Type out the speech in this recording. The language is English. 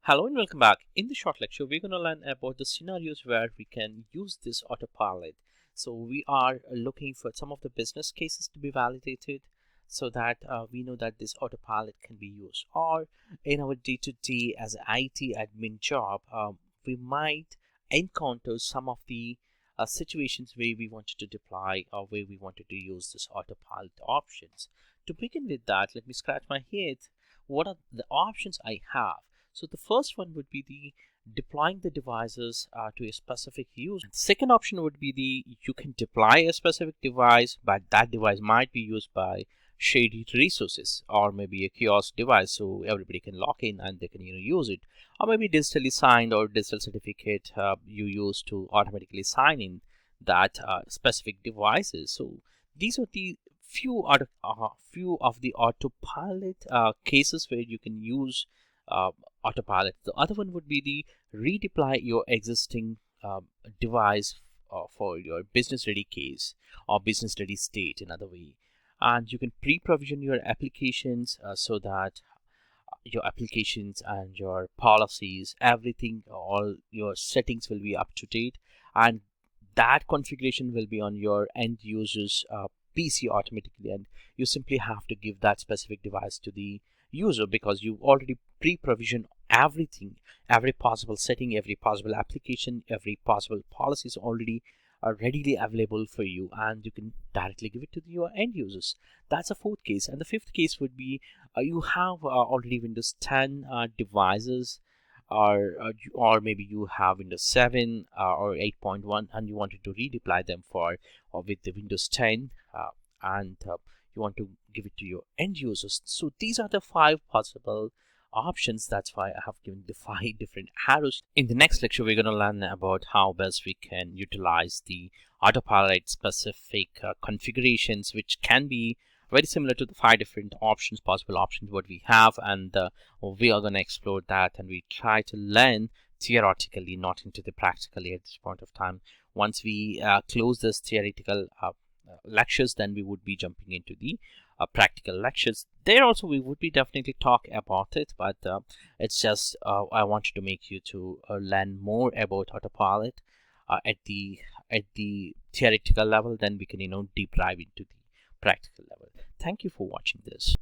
Hello and welcome back. In this short lecture, we're going to learn about the scenarios where we can use this autopilot. So we are looking for some of the business cases to be validated so that we know that this autopilot can be used. Or in our day-to-day as an IT admin job, we might encounter some of the situations where we wanted to deploy or where we wanted to use this autopilot options. To begin with that, let me scratch my head. What are the options I have? So the first one would be the deploying the devices to a specific use. Second option would be the you can deploy a specific device, but that device might be used by shared resources or maybe a kiosk device, so everybody can log in and they can use it, or maybe digitally signed or digital certificate you use to automatically sign in that specific devices. So these are the few of the autopilot cases where you can use uh, autopilot. The other one would be the redeploy your existing device for your business ready case or business ready state in other way. And you can pre-provision your applications so that your applications and your policies, everything, all your settings will be up to date, and that configuration will be on your end user's PC automatically, and you simply have to give that specific device to the user because you've already pre-provisioned everything, every possible setting, every possible application, every possible policy is already readily available for you, and you can directly give it to your end users. That's a fourth case. And the fifth case would be you have already Windows 10 devices, or maybe you have Windows 7 or 8.1 and you wanted to redeploy them for with the Windows 10 and you want to give it to your end users. So these are the five possible options. That's why I have given the five different arrows. In the next lecture, we're going to learn about how best we can utilize the autopilot specific configurations, which can be very similar to the five different possible options what we have, and we are going to explore that, and we try to learn theoretically, not into the practically at this point of time. Once we close this theoretical lectures, then we would be jumping into the practical lectures. There also we would be definitely talk about it, but it's just I wanted to make you to learn more about autopilot at the theoretical level. Then we can deep dive into the practical level. Thank you for watching this.